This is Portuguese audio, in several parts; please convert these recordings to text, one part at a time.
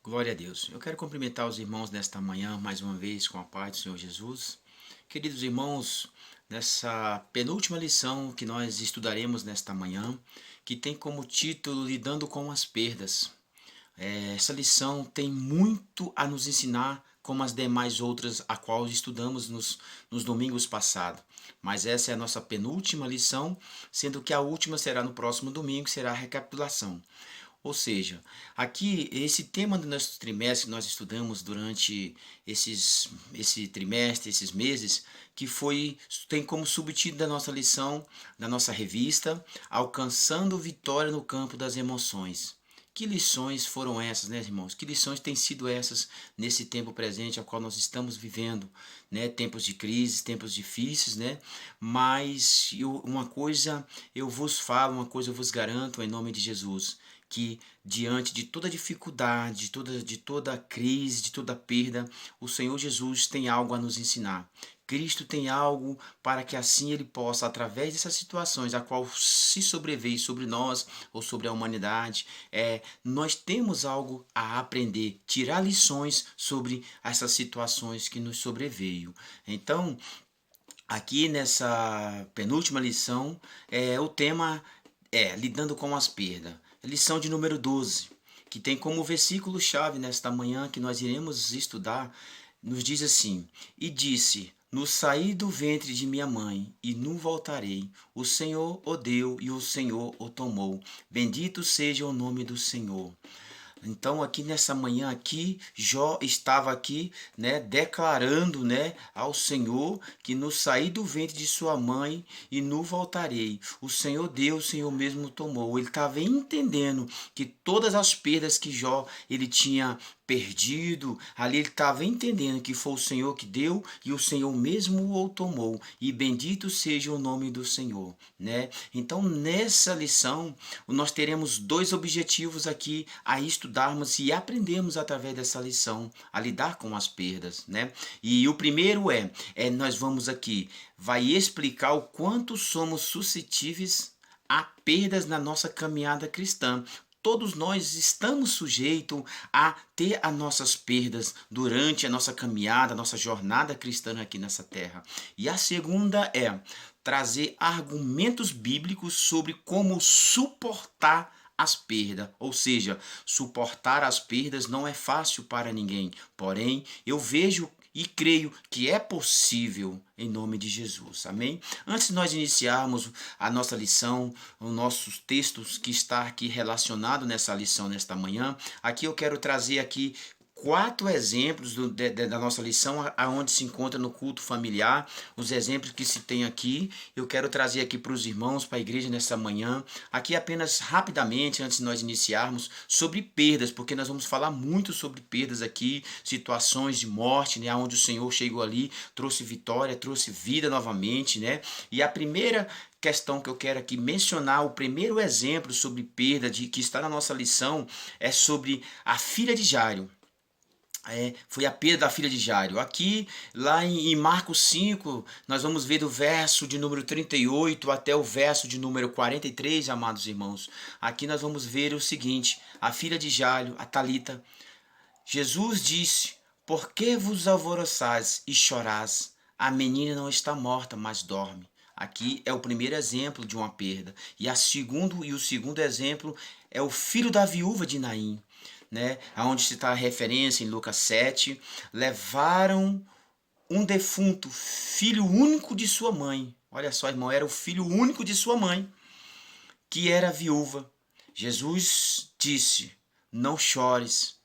Glória a Deus. Eu quero cumprimentar os irmãos nesta manhã, mais uma vez, com a paz do Senhor Jesus. Queridos irmãos, nessa penúltima lição que nós estudaremos nesta manhã, que tem como título Lidando com as Perdas. Essa lição tem muito a nos ensinar, como as demais outras, a qual estudamos nos domingos passados. Mas essa é a nossa penúltima lição, sendo que a última será no próximo domingo, será a recapitulação. Ou seja, aqui esse tema do nosso trimestre que nós estudamos durante esse trimestre, esses meses, que tem como subtítulo da nossa lição, da nossa revista, Alcançando Vitória no Campo das Emoções. Que lições foram essas, né, irmãos? Que lições têm sido essas nesse tempo presente ao qual nós estamos vivendo, né? Tempos de crise, tempos difíceis, né? Mas uma coisa eu vos falo, uma coisa eu vos garanto em nome de Jesus, que diante de toda dificuldade, de toda crise, de toda perda, o Senhor Jesus tem algo a nos ensinar. Cristo tem algo para que assim ele possa, através dessas situações, a qual se sobreveio sobre nós ou sobre a humanidade, nós temos algo a aprender, tirar lições sobre essas situações que nos sobreveio. Então, aqui nessa penúltima lição, o tema é Lidando com as Perdas. Lição de número 12, que tem como versículo-chave nesta manhã que nós iremos estudar, nos diz assim: E disse: No saí do ventre de minha mãe, e nu voltarei. O Senhor o deu e o Senhor o tomou. Bendito seja o nome do Senhor. Então aqui nessa manhã aqui, Jó estava aqui, né, declarando, né, ao Senhor que no saí do ventre de sua mãe e no voltarei. O Senhor deu, o Senhor mesmo tomou. Ele estava entendendo que todas as perdas que Jó ele tinha perdido, ali ele estava entendendo que foi o Senhor que deu e o Senhor mesmo o tomou. E bendito seja o nome do Senhor, né? Então nessa lição nós teremos dois objetivos aqui a estudarmos e aprendermos através dessa lição a lidar com as perdas, né? E o primeiro nós vamos aqui, vai explicar o quanto somos suscetíveis a perdas na nossa caminhada cristã. Todos nós estamos sujeitos a ter as nossas perdas durante a nossa caminhada, a nossa jornada cristã aqui nessa terra. E a segunda é trazer argumentos bíblicos sobre como suportar as perdas, ou seja, suportar as perdas não é fácil para ninguém, porém eu vejo e creio que é possível em nome de Jesus, amém? Antes de nós iniciarmos a nossa lição, os nossos textos que está aqui relacionado nessa lição nesta manhã, aqui eu quero trazer aqui quatro exemplos da nossa lição, aonde se encontra no culto familiar, os exemplos que se tem aqui, eu quero trazer aqui para os irmãos, para a igreja nessa manhã, aqui apenas rapidamente, antes de nós iniciarmos, sobre perdas, porque nós vamos falar muito sobre perdas aqui, situações de morte, né, onde o Senhor chegou ali, trouxe vitória, trouxe vida novamente, né, e a primeira questão que eu quero aqui mencionar, o primeiro exemplo sobre perda que está na nossa lição, é sobre a filha de Jairo. Foi a perda da filha de Jairo. Aqui, lá em Marcos 5, nós vamos ver do verso de número 38 até o verso de número 43, amados irmãos. Aqui nós vamos ver o seguinte: a filha de Jairo, a Talita, Jesus disse: Por que vos alvoroçais e chorais? A menina não está morta, mas dorme. Aqui é o primeiro exemplo de uma perda. E o segundo exemplo é o filho da viúva de Naim, né? Onde se está a referência em Lucas 7. Levaram um defunto, filho único de sua mãe. Olha só, irmão, era o filho único de sua mãe, que era viúva. Jesus disse: Não chores.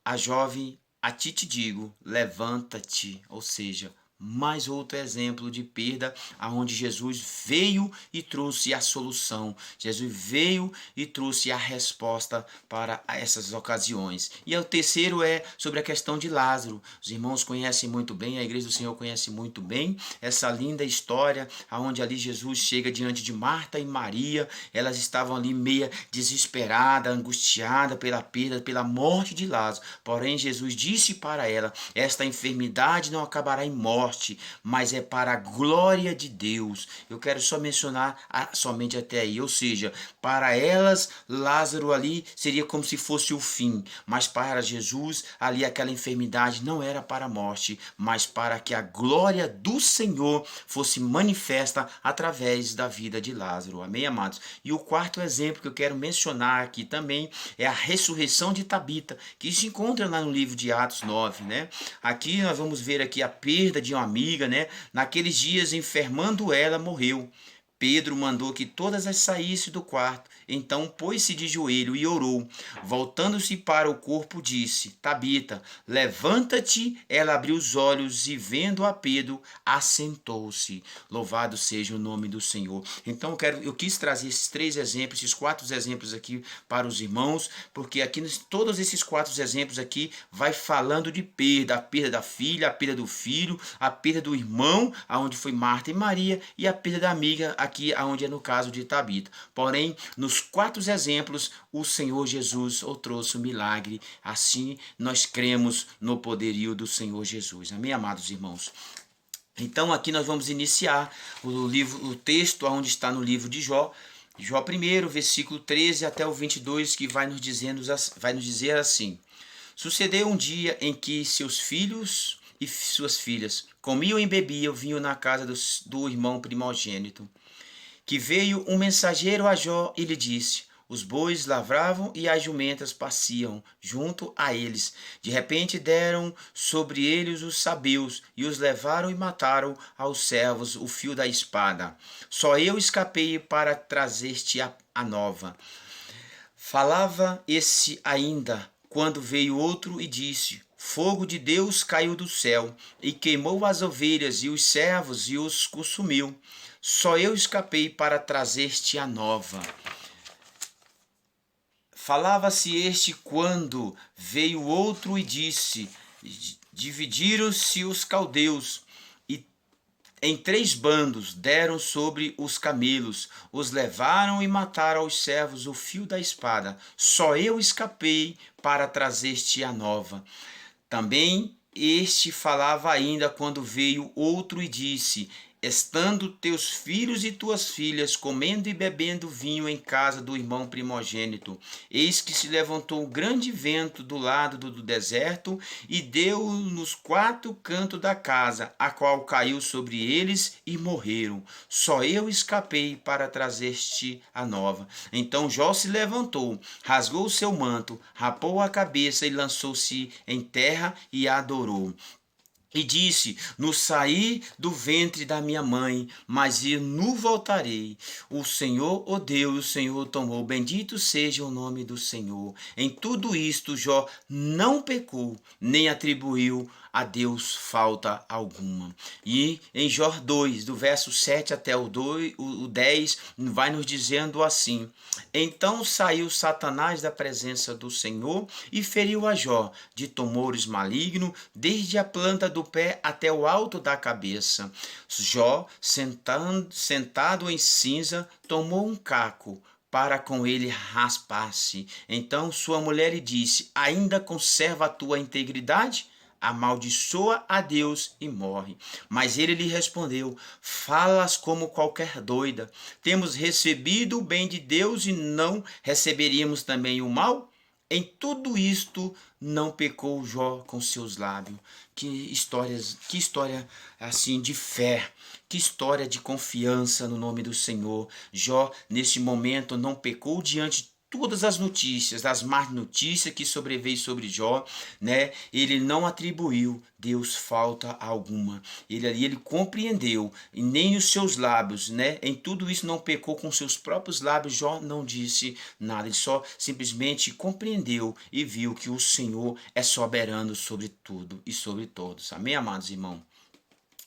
A jovem, a ti te digo, levanta-te. Ou seja, mais outro exemplo de perda, aonde Jesus veio e trouxe a solução. Jesus veio e trouxe a resposta para essas ocasiões. E o terceiro é sobre a questão de Lázaro. Os irmãos conhecem muito bem, a igreja do Senhor conhece muito bem essa linda história, aonde ali Jesus chega diante de Marta e Maria. Elas estavam ali meia desesperada, angustiada pela perda, pela morte de Lázaro. Porém, Jesus disse para ela: esta enfermidade não acabará em morte, morte, mas é para a glória de Deus. Eu quero só mencionar somente até aí, ou seja, para elas, Lázaro ali seria como se fosse o fim, mas para Jesus, ali aquela enfermidade não era para a morte, mas para que a glória do Senhor fosse manifesta através da vida de Lázaro. Amém, amados? E o quarto exemplo que eu quero mencionar aqui também é a ressurreição de Tabita, que se encontra lá no livro de Atos 9, né? Aqui nós vamos ver aqui a perda de uma amiga, né? Naqueles dias, enfermando ela, morreu. Pedro mandou que todas as saíssem do quarto. Então pôs-se de joelho e orou. Voltando-se para o corpo, disse: Tabita, levanta-te. Ela abriu os olhos e, vendo a Pedro, assentou-se. Louvado seja o nome do Senhor. Então eu quis trazer esses três exemplos, esses quatro exemplos aqui para os irmãos, porque aqui todos esses quatro exemplos aqui vai falando de perda: a perda da filha, a perda do filho, a perda do irmão, aonde foi Marta e Maria, e a perda da amiga, aqui aonde é no caso de Tabita. Porém, nos quatro exemplos, o Senhor Jesus trouxe um milagre. Assim, nós cremos no poderio do Senhor Jesus. Amém, amados irmãos? Então, aqui nós vamos iniciar o texto onde está no livro de Jó. Jó 1, versículo 13 até o 22, que vai nos dizer assim: Sucedeu um dia em que seus filhos e suas filhas comiam e bebiam vinho na casa do irmão primogênito, que veio um mensageiro a Jó e lhe disse: os bois lavravam e as jumentas pasciam junto a eles. De repente deram sobre eles os sabeus e os levaram e mataram aos servos o fio da espada. Só eu escapei para trazer-te a nova. Falava esse ainda, quando veio outro e disse: fogo de Deus caiu do céu e queimou as ovelhas e os servos e os consumiu. Só eu escapei para trazer-te a nova. Falava-se este quando veio outro e disse: dividiram-se os caldeus e em 3 bandos, deram sobre os camelos, os levaram e mataram aos servos o fio da espada. Só eu escapei para trazer-te a nova. Também este falava ainda quando veio outro e disse: estando teus filhos e tuas filhas comendo e bebendo vinho em casa do irmão primogênito, eis que se levantou um grande vento do lado do deserto e deu nos 4 cantos da casa, a qual caiu sobre eles e morreram. Só eu escapei para trazer-te a nova. Então Jó se levantou, rasgou o seu manto, rapou a cabeça e lançou-se em terra e adorou. E disse: no saí do ventre da minha mãe, mas eu no voltarei. O Senhor o deu, o Senhor tomou. Bendito seja o nome do Senhor. Em tudo isto Jó não pecou, nem atribuiu a Deus falta alguma. E em Jó 2, do verso 7 até o 10, vai nos dizendo assim: então saiu Satanás da presença do Senhor e feriu a Jó de tumores malignos, desde a planta do pé até o alto da cabeça. Jó, sentado em cinza, tomou um caco para com ele raspar-se. Então sua mulher lhe disse: ainda conserva a tua integridade? Amaldiçoa a Deus e morre. Mas ele lhe respondeu: falas como qualquer doida. Temos recebido o bem de Deus e não receberíamos também o mal? Em tudo isto não pecou Jó com seus lábios. Que história assim de fé, que história de confiança no nome do Senhor. Jó, neste momento, não pecou diante de todas as notícias, das más notícias que sobreveio sobre Jó, né? Ele não atribuiu Deus falta alguma. Ele compreendeu, e nem os seus lábios, né? Em tudo isso não pecou com seus próprios lábios. Jó não disse nada, ele só simplesmente compreendeu e viu que o Senhor é soberano sobre tudo e sobre todos. Amém, amados irmãos?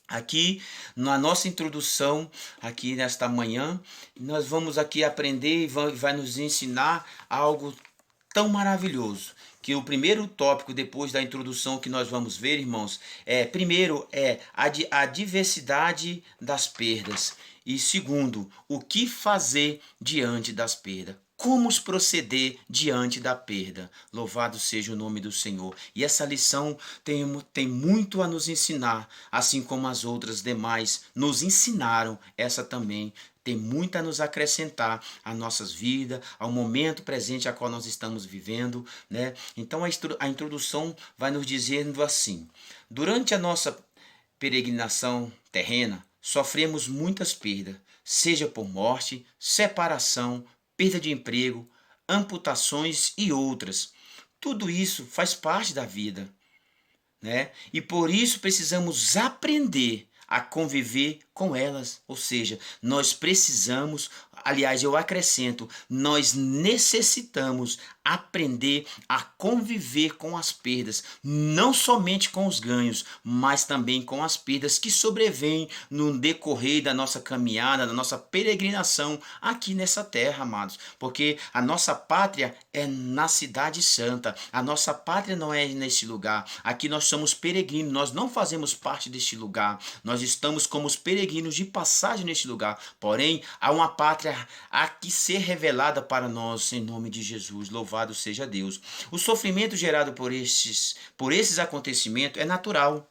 Aqui na nossa introdução, aqui nesta manhã, nós vamos aqui aprender e vai nos ensinar algo tão maravilhoso. Que o primeiro tópico, depois da introdução que nós vamos ver, irmãos, primeiro é a diversidade das perdas. E segundo, o que fazer diante das perdas. como proceder diante da perda. Louvado seja o nome do Senhor. E essa lição tem muito a nos ensinar, assim como as outras demais nos ensinaram, essa também tem muito a nos acrescentar às nossas vidas, ao momento presente a qual nós estamos vivendo, né? Então a introdução vai nos dizendo assim: durante a nossa peregrinação terrena, sofremos muitas perdas, seja por morte, separação, perda de emprego, amputações e outras. Tudo isso faz parte da vida, né? E por isso precisamos aprender a conviver com elas. Ou seja, nós precisamos, aliás, eu acrescento, nós necessitamos aprender a conviver com as perdas, não somente com os ganhos, mas também com as perdas que sobrevêm no decorrer da nossa caminhada, da nossa peregrinação aqui nessa terra, amados. Porque a nossa pátria é na Cidade Santa, a nossa pátria não é neste lugar. Aqui nós somos peregrinos, nós não fazemos parte deste lugar, nós estamos como os peregrinos de passagem neste lugar. Porém, há uma pátria a que ser revelada para nós em nome de Jesus. Louvado seja Deus. O sofrimento gerado por esses acontecimentos é natural.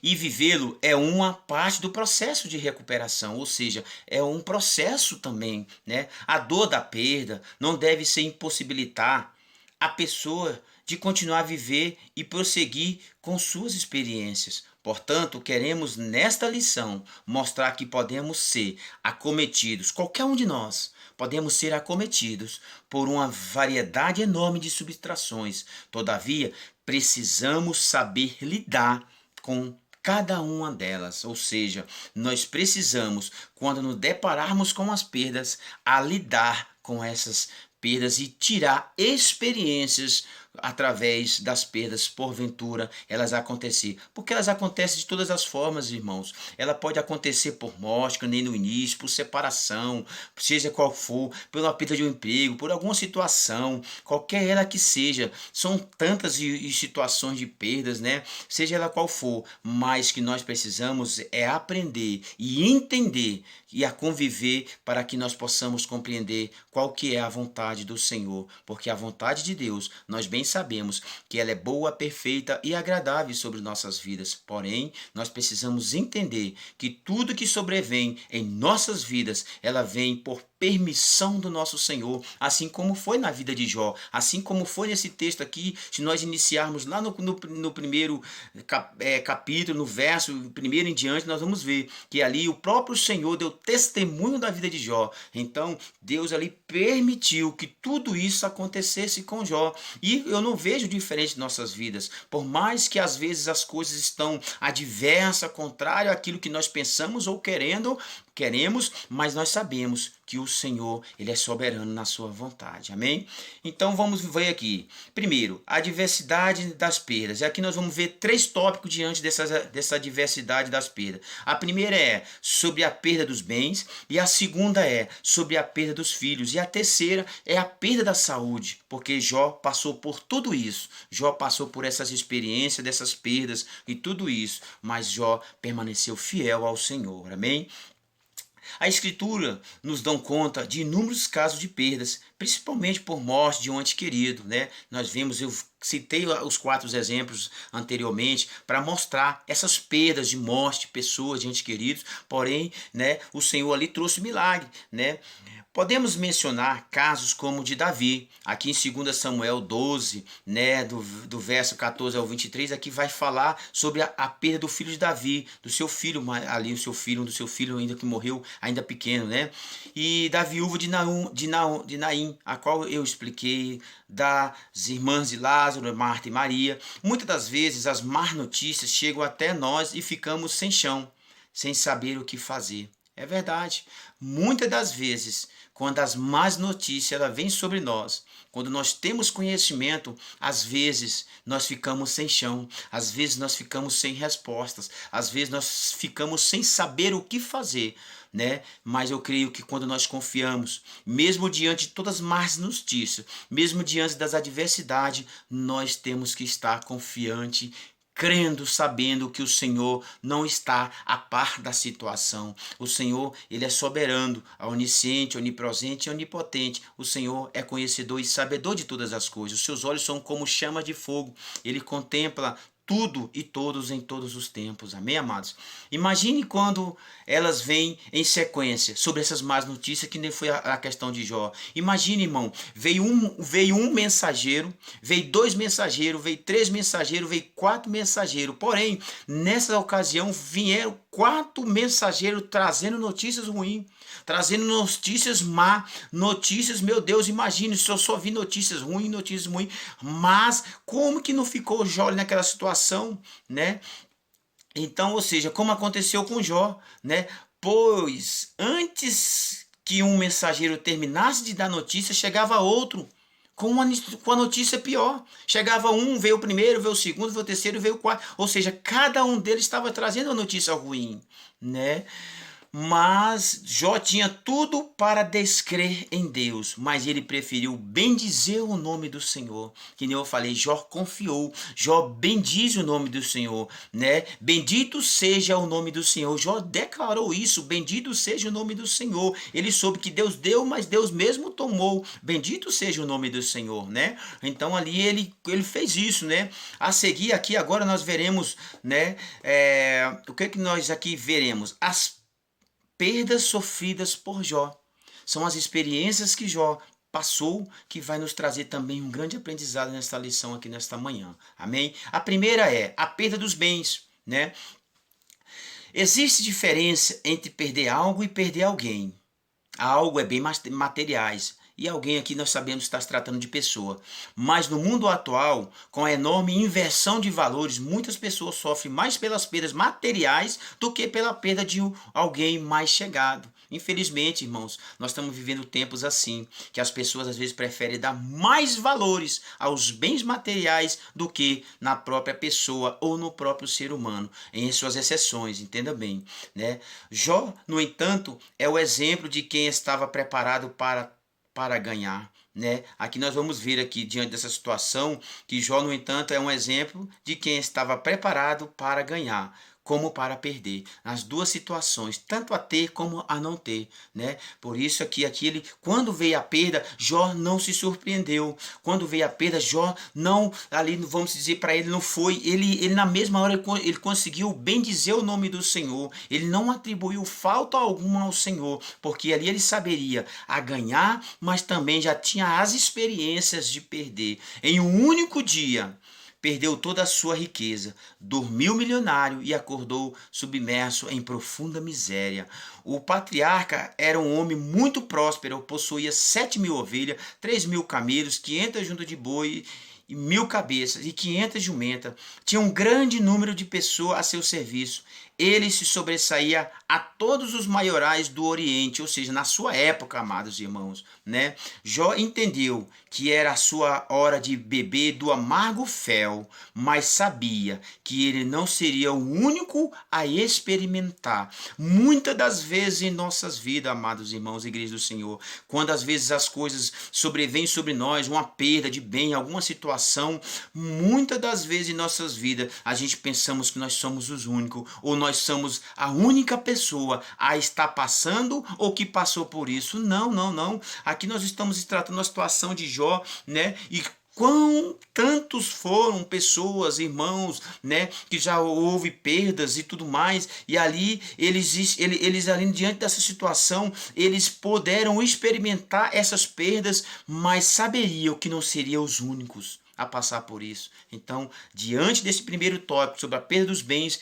E vivê-lo é uma parte do processo de recuperação, ou seja, é um processo também, né? A dor da perda não deve ser impossibilitar a pessoa de continuar a viver e prosseguir com suas experiências. Portanto, queremos nesta lição mostrar que podemos ser acometidos, qualquer um de nós, podemos ser acometidos por uma variedade enorme de subtrações. Todavia, precisamos saber lidar com cada uma delas, ou seja, nós precisamos, quando nos depararmos com as perdas, a lidar com essas perdas e tirar experiências através das perdas, porventura elas acontecer. Porque elas acontecem de todas as formas, irmãos. Ela pode acontecer por morte, que nem no início, por separação, seja qual for, pela perda de um emprego, por alguma situação, qualquer ela que seja. São tantas situações de perdas, né? Seja ela qual for, mas que nós precisamos é aprender e entender e a conviver para que nós possamos compreender qual que é a vontade do Senhor, porque a vontade de Deus, nós bem sabemos que ela é boa, perfeita e agradável sobre nossas vidas. Porém, nós precisamos entender que tudo que sobrevém em nossas vidas, ela vem por permissão do nosso Senhor, assim como foi na vida de Jó, assim como foi nesse texto aqui, se nós iniciarmos lá no primeiro capítulo, no verso primeiro em diante, nós vamos ver que ali o próprio Senhor deu testemunho da vida de Jó. Então, Deus ali permitiu que tudo isso acontecesse com Jó. E eu não vejo diferente em nossas vidas. Por mais que às vezes as coisas estão adversas, contrário àquilo que nós pensamos ou queremos, mas nós sabemos que o Senhor, ele é soberano na sua vontade. Amém? Então vamos ver aqui. Primeiro, a diversidade das perdas. E aqui nós vamos ver 3 tópicos diante dessa diversidade das perdas. A primeira é sobre a perda dos bens, e a segunda é sobre a perda dos filhos, e a terceira é a perda da saúde, porque Jó passou por tudo isso. Jó passou por essas experiências, dessas perdas e tudo isso, mas Jó permaneceu fiel ao Senhor. Amém? A Escritura nos dá conta de inúmeros casos de perdas, principalmente por morte de um ente querido, né? Nós vimos, eu citei os 4 exemplos anteriormente para mostrar essas perdas de morte de pessoas, de entes queridos, porém, né, o Senhor ali trouxe milagre, né? Podemos mencionar casos como o de Davi, aqui em 2 Samuel 12, né, do verso 14 ao 23, aqui vai falar sobre a perda do filho de Davi, do seu filho, ali um do seu filho ainda que morreu, ainda pequeno, né? E da viúva de Naim, a qual eu expliquei, das irmãs de Lázaro, Marta e Maria. Muitas das vezes as más notícias chegam até nós e ficamos sem chão, sem saber o que fazer. É verdade. Muitas das vezes, quando as más notícias ela vêm sobre nós, quando nós temos conhecimento, às vezes nós ficamos sem chão, às vezes nós ficamos sem respostas, às vezes nós ficamos sem saber o que fazer, né? Mas eu creio que quando nós confiamos, mesmo diante de todas as más notícias, mesmo diante das adversidades, nós temos que estar confiante, crendo, sabendo que o Senhor não está a par da situação. O Senhor, ele é soberano, onisciente, onipresente e onipotente. O Senhor é conhecedor e sabedor de todas as coisas. Os seus olhos são como chama de fogo. Ele contempla tudo e todos em todos os tempos. Amém, amados? Imagine quando elas vêm em sequência sobre essas más notícias, que nem foi a questão de Jó. Imagine, irmão, veio um mensageiro, veio dois mensageiros, veio três mensageiros, veio quatro mensageiros. Porém, nessa ocasião, vieram quatro mensageiros trazendo notícias ruins, trazendo notícias má, notícias, meu Deus, imagine, se eu só vi notícias ruins, mas como que não ficou Jó naquela situação, né? Então, ou seja, como aconteceu com Jó, né? Pois antes que um mensageiro terminasse de dar notícia, chegava outro com a notícia pior. Chegava um, veio o primeiro, veio o segundo, veio o terceiro, veio o quarto. Ou seja, cada um deles estava trazendo uma notícia ruim, né? Mas Jó tinha tudo para descrer em Deus, mas ele preferiu bendizer o nome do Senhor. Que nem eu falei, Jó confiou, Jó bendiz o nome do Senhor, né? Bendito seja o nome do Senhor. Jó declarou isso, bendito seja o nome do Senhor. Ele soube que Deus deu, mas Deus mesmo tomou. Bendito seja o nome do Senhor, né? Então ali ele fez isso, né? A seguir aqui agora nós veremos, né? O que nós aqui veremos? As perdas sofridas por Jó. São as experiências que Jó passou que vai nos trazer também um grande aprendizado nesta lição aqui nesta manhã. Amém? A primeira é a perda dos bens, né? Existe diferença entre perder algo e perder alguém. Algo é bem materiais. E alguém aqui nós sabemos está se tratando de pessoa. Mas no mundo atual, com a enorme inversão de valores, muitas pessoas sofrem mais pelas perdas materiais do que pela perda de alguém mais chegado. Infelizmente, irmãos, nós estamos vivendo tempos assim, que as pessoas às vezes preferem dar mais valores aos bens materiais do que na própria pessoa ou no próprio ser humano, em suas exceções, entenda bem, né? Jó, no entanto, é o exemplo de quem estava preparado para ganhar, né? Aqui nós vamos ver aqui diante dessa situação que Jó, no entanto, é um exemplo de quem estava preparado para ganhar, como para perder, nas duas situações, tanto a ter como a não ter, né? Por isso aqui ele, quando veio a perda, Jó não se surpreendeu. Quando veio a perda, Jó não, ali vamos dizer para ele, não foi, ele na mesma hora ele conseguiu bendizer o nome do Senhor. Ele não atribuiu falta alguma ao Senhor, porque ali ele saberia a ganhar, mas também já tinha as experiências de perder. Em um único dia, perdeu toda a sua riqueza, dormiu milionário e acordou submerso em profunda miséria. O patriarca era um homem muito próspero, possuía 7.000 ovelhas, 3.000 camelos, 500 juntas de boi e 1.000 cabeças e 500 jumentas. Tinha um grande número de pessoas a seu serviço. Ele se sobressaía a todos os maiorais do Oriente, ou seja, na sua época, amados irmãos, né? Jó entendeu que era a sua hora de beber do amargo fel, mas sabia que ele não seria o único a experimentar. Muitas das vezes em nossas vidas, amados irmãos, igreja do Senhor, quando às vezes as coisas sobrevêm sobre nós, uma perda de bem, alguma situação, muitas das vezes em nossas vidas, a gente pensamos que nós somos os únicos, ou nós somos a única pessoa a estar passando ou que passou por isso. Não, não, não. Aqui nós estamos tratando a situação de Jó, né? E quão tantos foram pessoas, irmãos, né, que já houve perdas e tudo mais, e ali eles ali diante dessa situação, eles puderam experimentar essas perdas, mas saberiam que não seriam os únicos a passar por isso. Então, diante desse primeiro tópico sobre a perda dos bens,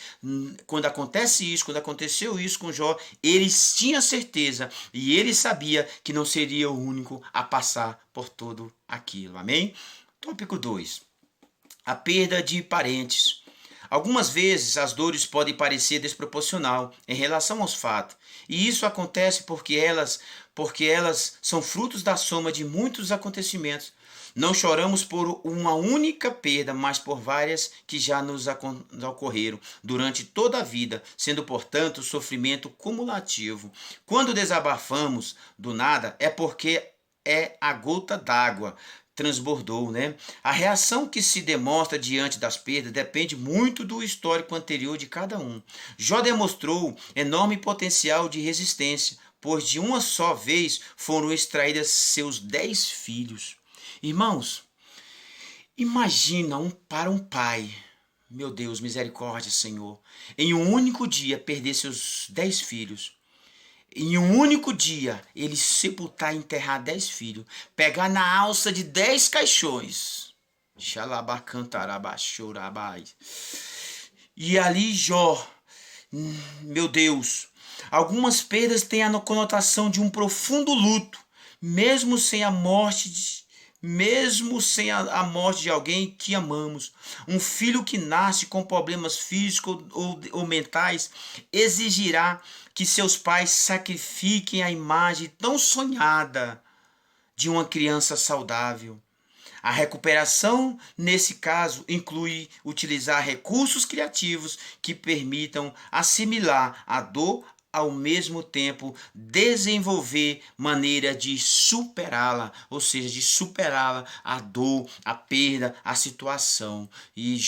quando aconteceu isso com Jó, eles tinham certeza e ele sabia que não seria o único a passar por tudo aquilo. Amém? Tópico 2. A perda de parentes. Algumas vezes as dores podem parecer desproporcional em relação aos fatos, e isso acontece porque elas são frutos da soma de muitos acontecimentos. Não choramos por uma única perda, mas por várias que já nos ocorreram durante toda a vida, sendo, portanto, sofrimento cumulativo. Quando desabafamos do nada, é porque é a gota d'água transbordou, né? A reação que se demonstra diante das perdas depende muito do histórico anterior de cada um. Jó demonstrou enorme potencial de resistência, pois de uma só vez foram extraídos seus 10 filhos. Irmãos, imagina para um pai, meu Deus, misericórdia, Senhor, em um único dia perder seus 10 filhos. Em um único dia, ele sepultar e enterrar 10 filhos, pegar na alça de 10 caixões. Xalabacantarabaxorabai. E ali Jó, meu Deus, algumas perdas têm a conotação de um profundo luto, mesmo sem a morte a morte de alguém que amamos. Um filho que nasce com problemas físicos ou mentais exigirá que seus pais sacrifiquem a imagem tão sonhada de uma criança saudável. A recuperação, nesse caso, inclui utilizar recursos criativos que permitam assimilar a dor, ao mesmo tempo desenvolver maneira de superá-la, ou seja, de superá-la, a dor, a perda, a situação. E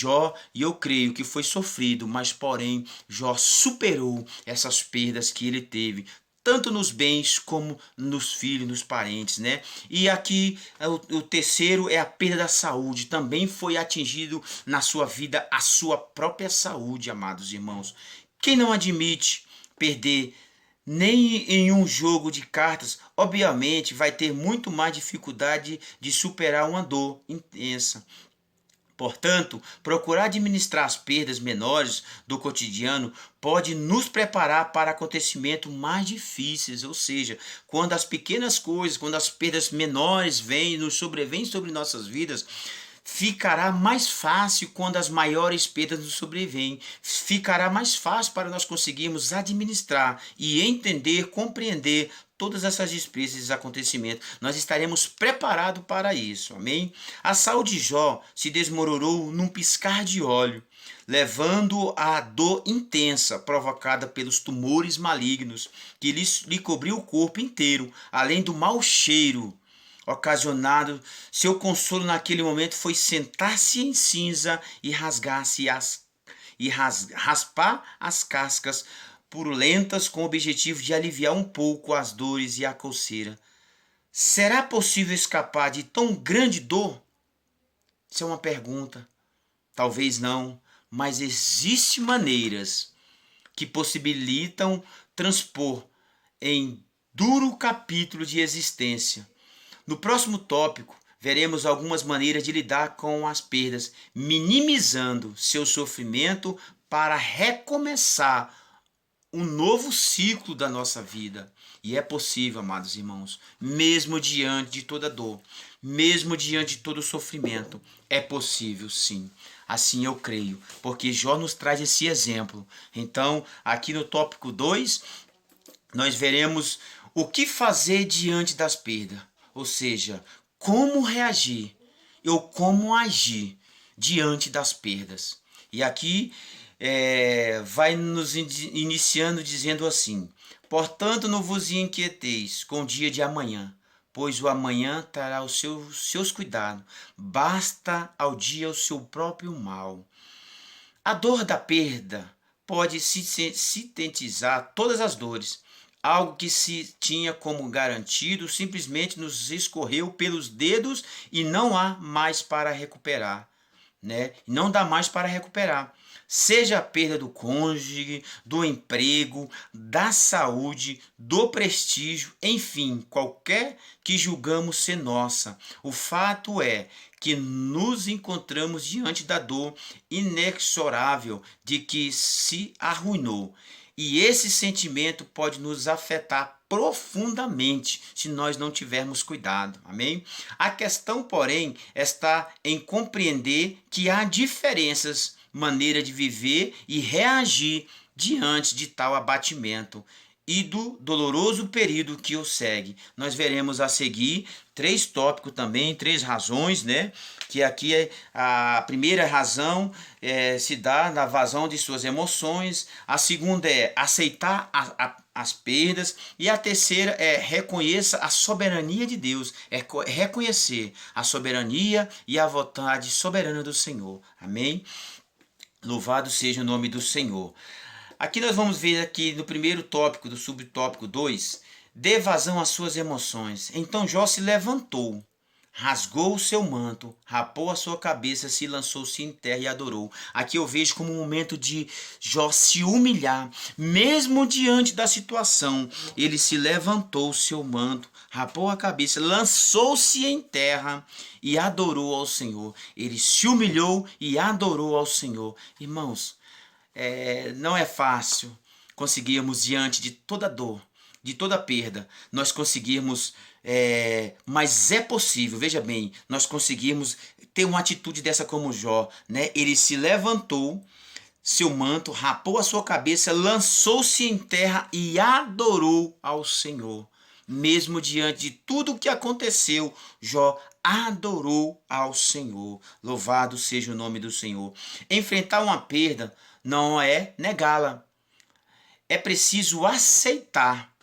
eu creio que foi sofrido, mas porém Jó superou essas perdas que ele teve, tanto nos bens como nos filhos, nos parentes, né? E aqui o terceiro é a perda da saúde. Também foi atingido na sua vida a sua própria saúde, amados irmãos. Quem não admite perder nem em um jogo de cartas, obviamente vai ter muito mais dificuldade de superar uma dor intensa. Portanto, procurar administrar as perdas menores do cotidiano pode nos preparar para acontecimentos mais difíceis, ou seja, quando as pequenas coisas, quando as perdas menores nos sobrevêm sobre nossas vidas, ficará mais fácil quando as maiores perdas nos sobrevêm. Ficará mais fácil para nós conseguirmos administrar e entender, compreender todas essas despesas e acontecimentos. Nós estaremos preparados para isso. Amém? A saúde de Jó se desmoronou num piscar de olho, levando à dor intensa provocada pelos tumores malignos que lhe cobriu o corpo inteiro, além do mau cheiro ocasionado. Seu consolo naquele momento foi sentar-se em cinza e raspar as cascas purulentas com o objetivo de aliviar um pouco as dores e a coceira. Será possível escapar de tão grande dor? Isso é uma pergunta. Talvez não, mas existem maneiras que possibilitam transpor em duro capítulo de existência. No próximo tópico, veremos algumas maneiras de lidar com as perdas, minimizando seu sofrimento para recomeçar um novo ciclo da nossa vida. E é possível, amados irmãos, mesmo diante de toda dor, mesmo diante de todo sofrimento, é possível sim. Assim eu creio, porque Jó nos traz esse exemplo. Então, aqui no tópico 2, nós veremos o que fazer diante das perdas. Ou seja, como reagir ou como agir diante das perdas. E aqui vai nos iniciando dizendo assim: portanto, não vos inquieteis com o dia de amanhã, pois o amanhã trará os seus cuidados. Basta ao dia o seu próprio mal. A dor da perda pode sintetizar todas as dores. Algo que se tinha como garantido simplesmente nos escorreu pelos dedos e não há mais para recuperar, né? Não dá mais para recuperar. Seja a perda do cônjuge, do emprego, da saúde, do prestígio, enfim, qualquer que julgamos ser nossa. O fato é que nos encontramos diante da dor inexorável de que se arruinou. E esse sentimento pode nos afetar profundamente se nós não tivermos cuidado. Amém? A questão, porém, está em compreender que há diferenças, maneira de viver e reagir diante de tal abatimento e do doloroso período que o segue. Nós veremos a seguir 3 tópicos também, 3 razões, né? Que aqui a primeira razão se dá na vazão de suas emoções, a segunda é aceitar as perdas. E a terceira é reconheça a soberania de Deus, é reconhecer a soberania e a vontade soberana do Senhor. Amém? Louvado seja o nome do Senhor. Aqui nós vamos ver aqui no primeiro tópico do subtópico 2, dê vazão às suas emoções. Então Jó se levantou, rasgou o seu manto, rapou a sua cabeça, se lançou-se em terra e adorou. Aqui eu vejo como um momento de Jó se humilhar, mesmo diante da situação. Ele se levantou o seu manto, rapou a cabeça, lançou-se em terra e adorou ao Senhor. Ele se humilhou e adorou ao Senhor. Irmãos, não é fácil conseguirmos diante de toda dor, de toda perda, nós conseguirmos, mas é possível, veja bem, nós conseguirmos ter uma atitude dessa como Jó, né? Ele se levantou, seu manto, rapou a sua cabeça, lançou-se em terra e adorou ao Senhor. Mesmo diante de tudo o que aconteceu, Jó adorou ao Senhor. Louvado seja o nome do Senhor. Enfrentar uma perda não é negá-la. É preciso aceitar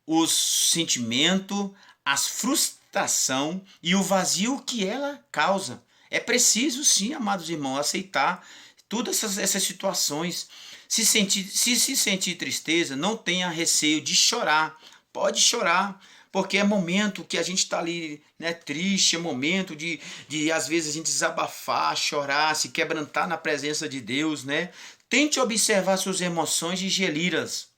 o sentimento, a frustração e o vazio que ela causa. É preciso sim, amados irmãos, aceitar todas essas situações. Se sentir tristeza, não tenha receio de chorar. Pode chorar, porque é momento que a gente está ali, né, triste, é momento de às vezes a gente desabafar, chorar, se quebrantar na presença de Deus, né? Tente observar suas emoções e geli-las,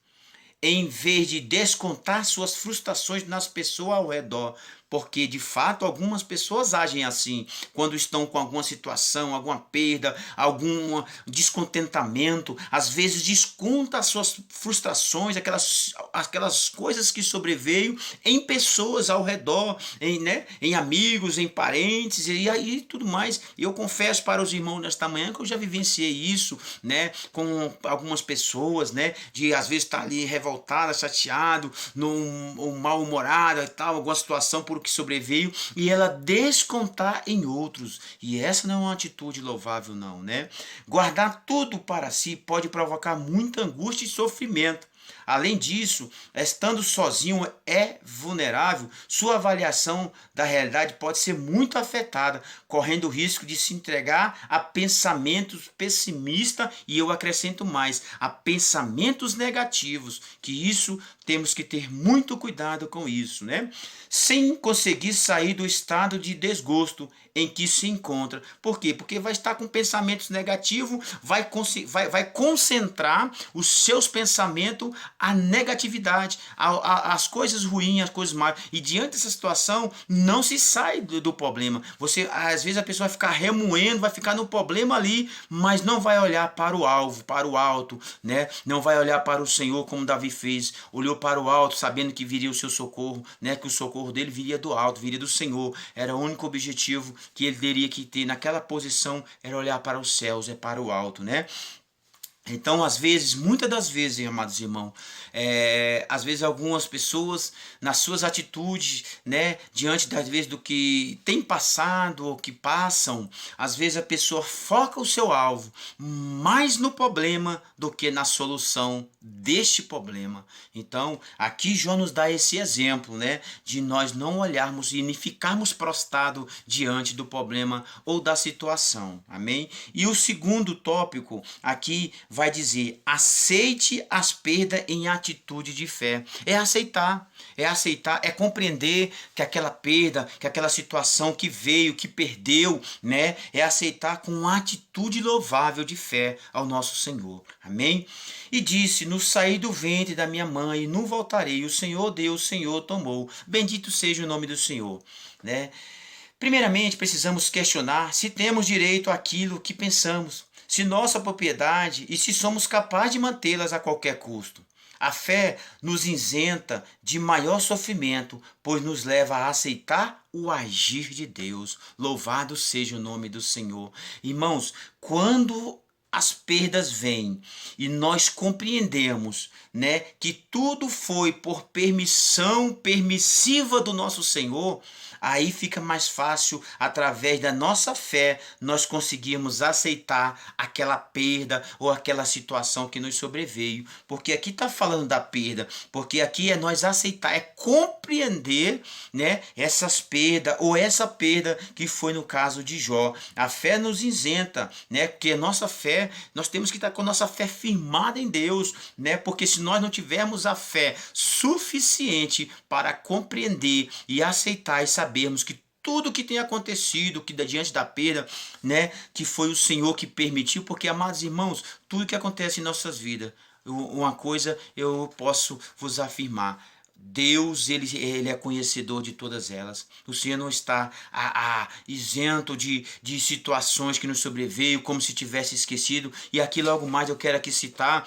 em vez de descontar suas frustrações nas pessoas ao redor. Porque, de fato, algumas pessoas agem assim, quando estão com alguma situação, alguma perda, algum descontentamento, às vezes desconta as suas frustrações, aquelas coisas que sobreveio em pessoas ao redor, em amigos, em parentes, e aí tudo mais. E eu confesso para os irmãos nesta manhã que eu já vivenciei isso, né, com algumas pessoas, né, de às vezes estar ali revoltada, chateado, mal-humorada e tal, alguma situação por que sobreveio, e ela descontar em outros. E essa não é uma atitude louvável não, né? Guardar tudo para si pode provocar muita angústia e sofrimento. Além disso, estando sozinho é vulnerável, sua avaliação da realidade pode ser muito afetada, correndo o risco de se entregar a pensamentos pessimistas e eu acrescento mais, a pensamentos negativos, que isso temos que ter muito cuidado com isso, né? Sem conseguir sair do estado de desgosto em que se encontra. Por quê? Porque vai estar com pensamentos negativos, vai concentrar os seus pensamentos à negatividade, às coisas ruins, às coisas más. E diante dessa situação, não se sai do problema. Às vezes a pessoa vai ficar remoendo, vai ficar no problema ali, mas não vai olhar para o alvo, para o alto, né? Não vai olhar para o Senhor como Davi fez. Olhou para o alto, sabendo que viria o seu socorro, né? Que o socorro dele viria do alto, viria do Senhor. Era o único objetivo que ele teria que ter naquela posição, era olhar para os céus, para o alto, né? Então, às vezes, muitas das vezes, amados irmãos, às vezes algumas pessoas, nas suas atitudes, né, diante das vezes do que tem passado ou que passam, às vezes a pessoa foca o seu alvo mais no problema do que na solução deste problema. Então, aqui Jó nos dá esse exemplo, né, de nós não olharmos e ficarmos prostrados diante do problema ou da situação. Amém? E o segundo tópico aqui vai dizer, aceite as perdas em atitude de fé. É aceitar, é compreender que aquela perda, que aquela situação que veio, que perdeu, né? É aceitar com uma atitude louvável de fé ao nosso Senhor. Amém? E disse, no saí do ventre da minha mãe, e não voltarei, o Senhor deu, o Senhor tomou. Bendito seja o nome do Senhor, né? Primeiramente, precisamos questionar se temos direito àquilo que pensamos, se nossa propriedade e se somos capazes de mantê-las a qualquer custo. A fé nos isenta de maior sofrimento, pois nos leva a aceitar o agir de Deus. Louvado seja o nome do Senhor. Irmãos, quando as perdas vêm e nós compreendemos, né, que tudo foi por permissão permissiva do nosso Senhor, aí fica mais fácil, através da nossa fé, nós conseguirmos aceitar aquela perda ou aquela situação que nos sobreveio. Porque aqui está falando da perda, porque aqui é nós aceitar, é compreender, né, essas perdas ou essa perda que foi no caso de Jó. A fé nos isenta, né, porque a nossa fé, nós temos que estar com a nossa fé firmada em Deus, né, porque se nós não tivermos a fé suficiente para compreender e aceitar e sabermos que tudo que tem acontecido, que diante da perda, né, que foi o Senhor que permitiu, porque, amados irmãos, tudo que acontece em nossas vidas, uma coisa eu posso vos afirmar: Deus, ele é conhecedor de todas elas. O Senhor não está isento de situações que nos sobreveio, como se tivesse esquecido. E aqui logo mais eu quero aqui citar,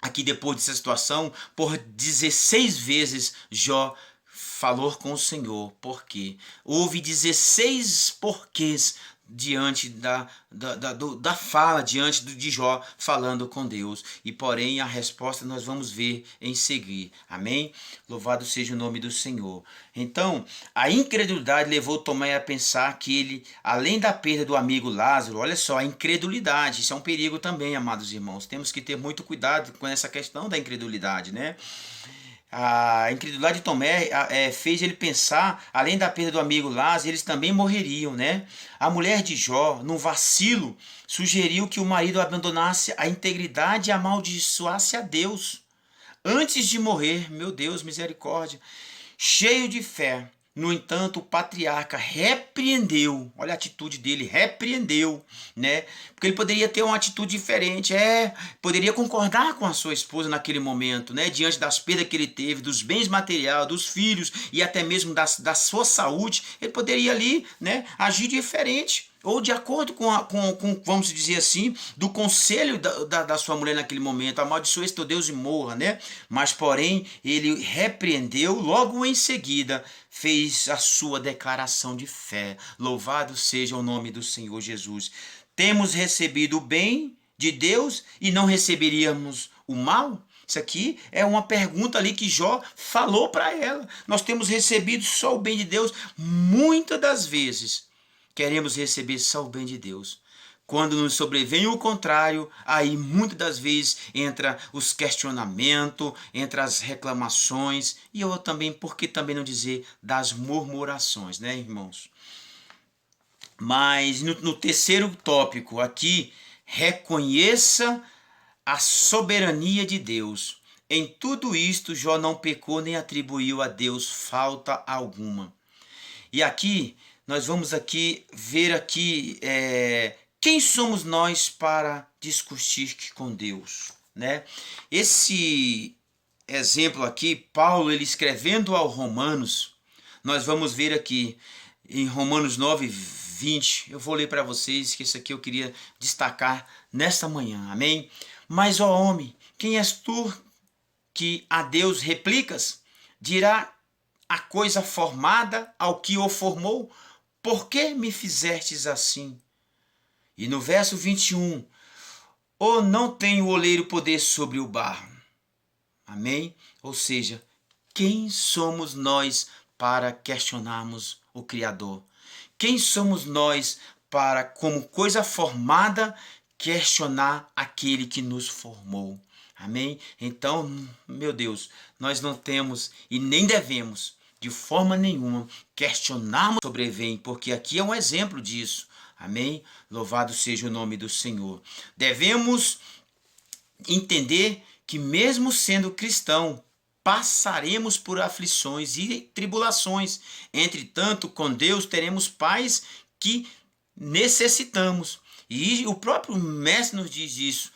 aqui depois dessa situação, por 16 vezes Jó falou com o Senhor. Por quê? Houve 16 porquês diante da fala, diante de Jó falando com Deus. E porém a resposta nós vamos ver em seguir. Amém? Louvado seja o nome do Senhor. Então, a incredulidade levou Tomé a pensar que ele, além da perda do amigo Lázaro, olha só, a incredulidade, isso é um perigo também, amados irmãos. Temos que ter muito cuidado com essa questão da incredulidade, né? A incredulidade de Tomé fez ele pensar, além da perda do amigo Lázaro, eles também morreriam, né? A mulher de Jó, num vacilo, sugeriu que o marido abandonasse a integridade e amaldiçoasse a Deus antes de morrer. Meu Deus, misericórdia. Cheio de fé, no entanto, o patriarca repreendeu, olha a atitude dele, repreendeu, né? Porque ele poderia ter uma atitude diferente, poderia concordar com a sua esposa naquele momento, né? Diante das perdas que ele teve, dos bens materiais, dos filhos e até mesmo da sua saúde, ele poderia ali, né, agir diferente. Ou de acordo com, vamos dizer assim, do conselho da sua mulher naquele momento: amaldiçoe esse teu Deus e morra, né? Mas, porém, ele repreendeu, logo em seguida, fez a sua declaração de fé. Louvado seja o nome do Senhor Jesus. Temos recebido o bem de Deus e não receberíamos o mal? Isso aqui é uma pergunta ali que Jó falou para ela. Nós temos recebido só o bem de Deus. Muitas das vezes queremos receber só o bem de Deus. Quando nos sobrevém o contrário, aí muitas das vezes entra os questionamentos, entra as reclamações e eu também, por que também não dizer, das murmurações, né, irmãos? Mas no terceiro tópico aqui, reconheça a soberania de Deus. Em tudo isto, Jó não pecou nem atribuiu a Deus falta alguma. E aqui nós vamos aqui ver aqui quem somos nós para discutir com Deus, né? Esse exemplo aqui, Paulo, ele escrevendo aos Romanos, nós vamos ver aqui em Romanos 9:20. Eu vou ler para vocês, que isso aqui eu queria destacar nesta manhã, amém? Mas, ó homem, quem és tu que a Deus replicas? Dirá a coisa formada ao que o formou: por que me fizestes assim? E no verso 21, ou não tem o oleiro poder sobre o barro? Amém? Ou seja, quem somos nós para questionarmos o Criador? Quem somos nós para, como coisa formada, questionar aquele que nos formou? Amém? Então, meu Deus, nós não temos e nem devemos de forma nenhuma questionarmos sobre o, porque aqui é um exemplo disso. Amém? Louvado seja o nome do Senhor. Devemos entender que, mesmo sendo cristão, passaremos por aflições e tribulações. Entretanto, com Deus teremos paz que necessitamos. E o próprio Mestre nos diz isso: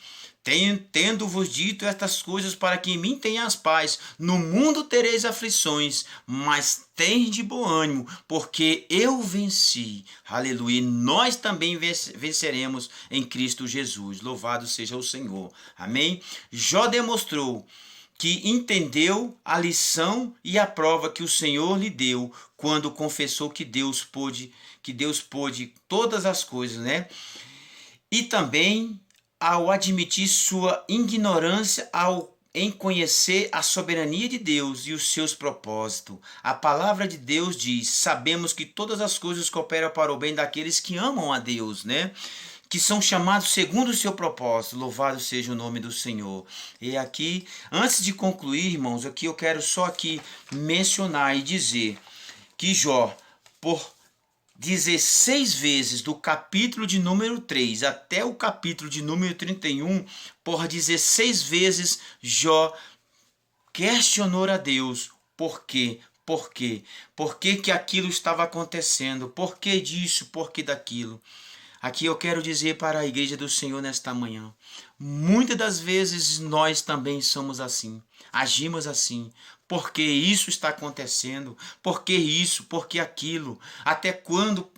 tendo-vos dito estas coisas, para que em mim tenhas paz. No mundo tereis aflições, mas tende bom ânimo, porque eu venci. Aleluia. Nós também venceremos em Cristo Jesus. Louvado seja o Senhor. Amém? Jó demonstrou que entendeu a lição e a prova que o Senhor lhe deu quando confessou que Deus pôde todas as coisas, né? E também ao admitir sua ignorância em conhecer a soberania de Deus e os seus propósitos. A palavra de Deus diz: sabemos que todas as coisas cooperam para o bem daqueles que amam a Deus, né? Que são chamados segundo o seu propósito. Louvado seja o nome do Senhor. E aqui, antes de concluir, irmãos, aqui eu quero só aqui mencionar e dizer que Jó, por 16 vezes, do capítulo de número 3 até o capítulo de número 31, por 16 vezes Jó questionou a Deus. Por quê? Por quê? Por que que aquilo estava acontecendo? Por que disso? Por que daquilo? Aqui eu quero dizer para a igreja do Senhor nesta manhã: muitas das vezes nós também somos assim, agimos assim. Por que isso está acontecendo? Por que isso? Por que aquilo? Até quando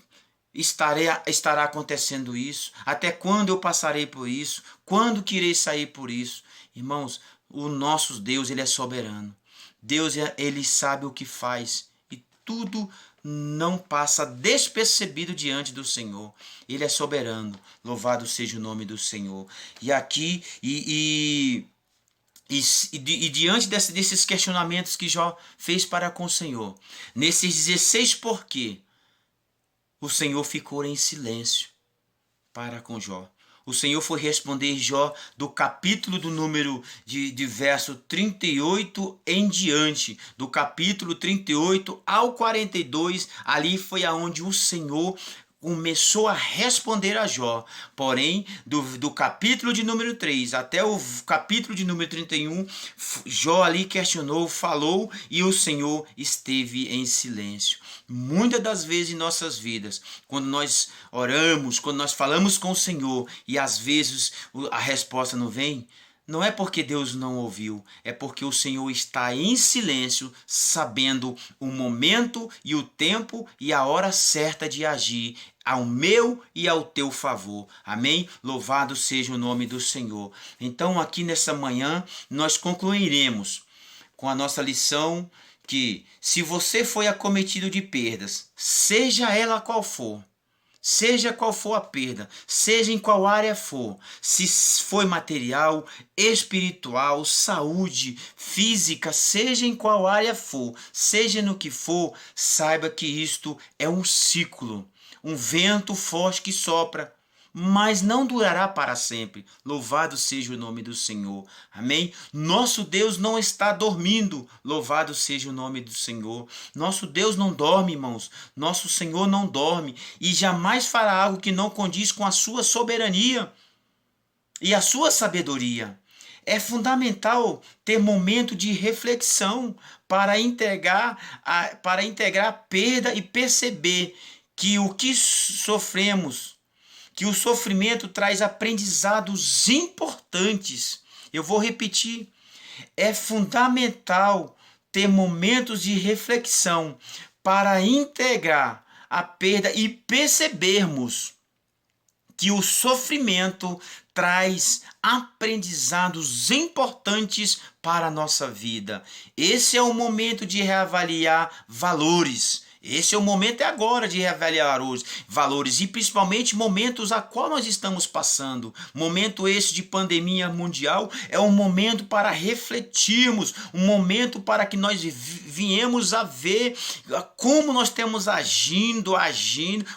estará acontecendo isso? Até quando eu passarei por isso? Quando que irei sair por isso? Irmãos, o nosso Deus, ele é soberano. Deus, ele sabe o que faz e tudo não passa despercebido diante do Senhor. Ele é soberano. Louvado seja o nome do Senhor. E aqui, diante desses questionamentos que Jó fez para com o Senhor, nesses 16 porquê, o Senhor ficou em silêncio para com Jó. O Senhor foi responder Jó do capítulo do número de verso 38 em diante, do capítulo 38 ao 42, ali foi aonde o Senhor começou a responder a Jó. Porém, do capítulo de número 3 até o capítulo de número 31, Jó ali questionou, falou e o Senhor esteve em silêncio. Muitas das vezes em nossas vidas, quando nós oramos, quando nós falamos com o Senhor e às vezes a resposta não vem, não é porque Deus não ouviu, é porque o Senhor está em silêncio, sabendo o momento e o tempo e a hora certa de agir ao meu e ao teu favor. Amém? Louvado seja o nome do Senhor. Então, aqui nessa manhã, nós concluiremos com a nossa lição que, se você foi acometido de perdas, seja ela qual for, seja qual for a perda, seja em qual área for, se foi material, espiritual, saúde, física, seja em qual área for, seja no que for, saiba que isto é um ciclo, um vento forte que sopra, mas não durará para sempre. Louvado seja o nome do Senhor. Amém? Nosso Deus não está dormindo. Louvado seja o nome do Senhor. Nosso Deus não dorme, irmãos. Nosso Senhor não dorme e jamais fará algo que não condiz com a sua soberania e a sua sabedoria. É fundamental ter momento de reflexão para integrar a perda e perceber que o que sofremos, que o sofrimento traz aprendizados importantes. Eu vou repetir. É fundamental ter momentos de reflexão para integrar a perda e percebermos que o sofrimento traz aprendizados importantes para a nossa vida. Esse é o momento de reavaliar valores. Esse é o momento, é agora, de reavaliar os valores e principalmente momentos a qual nós estamos passando. Momento esse de pandemia mundial é um momento para refletirmos, um momento para que nós viemos a ver como nós temos agindo,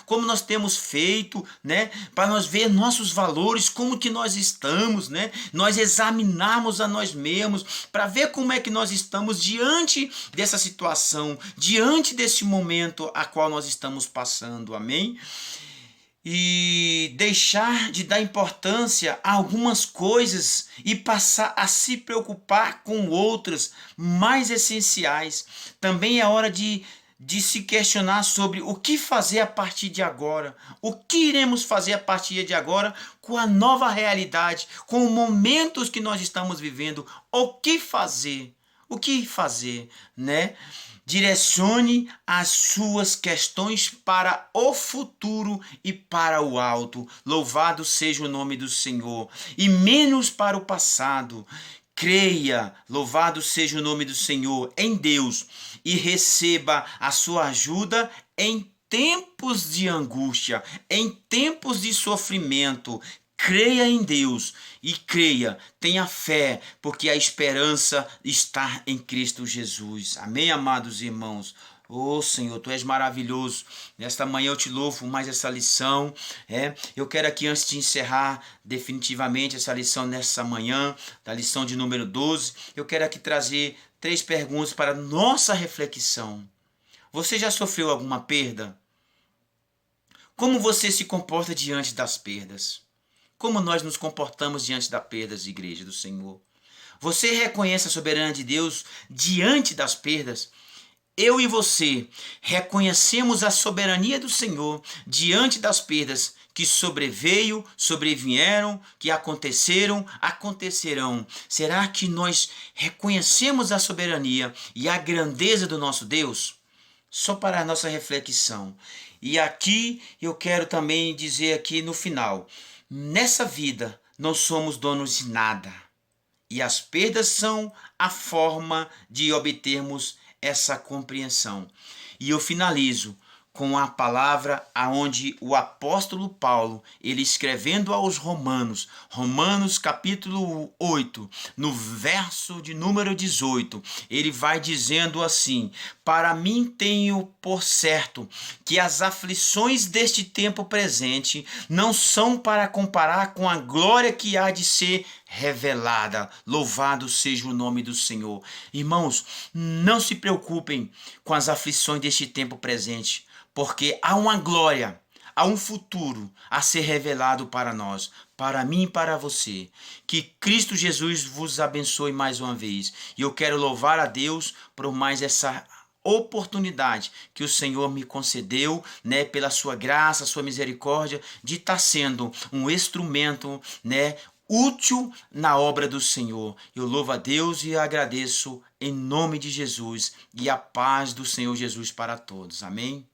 como nós temos feito, né? Para nós ver nossos valores, como que nós estamos, né? Nós examinarmos a nós mesmos para ver como é que nós estamos diante dessa situação, diante desse momento a qual nós estamos passando, amém? E deixar de dar importância a algumas coisas e passar a se preocupar com outras mais essenciais. Também é hora de se questionar sobre o que fazer a partir de agora, o que iremos fazer a partir de agora com a nova realidade, com os momentos que nós estamos vivendo, o que fazer, né? Direcione as suas questões para o futuro e para o alto. Louvado seja o nome do Senhor. E menos para o passado. Creia, louvado seja o nome do Senhor, em Deus e receba a sua ajuda em tempos de angústia, em tempos de sofrimento. creia em Deus e creia, tenha fé, porque a esperança está em Cristo Jesus. Amém, amados irmãos? Oh Senhor, Tu és maravilhoso. Nesta manhã eu te louvo por mais essa lição. Eu quero aqui, antes de encerrar definitivamente essa lição nessa manhã, da lição de número 12, eu quero aqui trazer 3 perguntas para nossa reflexão. Você já sofreu alguma perda? Como você se comporta diante das perdas? Como nós nos comportamos diante das perdas, igreja do Senhor? Você reconhece a soberania de Deus diante das perdas? Eu e você reconhecemos a soberania do Senhor diante das perdas que sobrevieram, que aconteceram, acontecerão. Será que nós reconhecemos a soberania e a grandeza do nosso Deus? Só para a nossa reflexão. E aqui eu quero também dizer aqui no final, nessa vida não somos donos de nada. E as perdas são a forma de obtermos essa compreensão. E eu finalizo com a palavra aonde o apóstolo Paulo, ele escrevendo aos Romanos, Romanos capítulo 8, no verso de número 18, ele vai dizendo assim: para mim tenho por certo que as aflições deste tempo presente não são para comparar com a glória que há de ser revelada. Louvado seja o nome do Senhor. Irmãos, não se preocupem com as aflições deste tempo presente, porque há uma glória, há um futuro a ser revelado para nós, para mim e para você. Que Cristo Jesus vos abençoe mais uma vez. E eu quero louvar a Deus por mais essa oportunidade que o Senhor me concedeu, pela sua graça, sua misericórdia, de estar sendo um instrumento, útil na obra do Senhor. Eu louvo a Deus e agradeço em nome de Jesus, e a paz do Senhor Jesus para todos. Amém?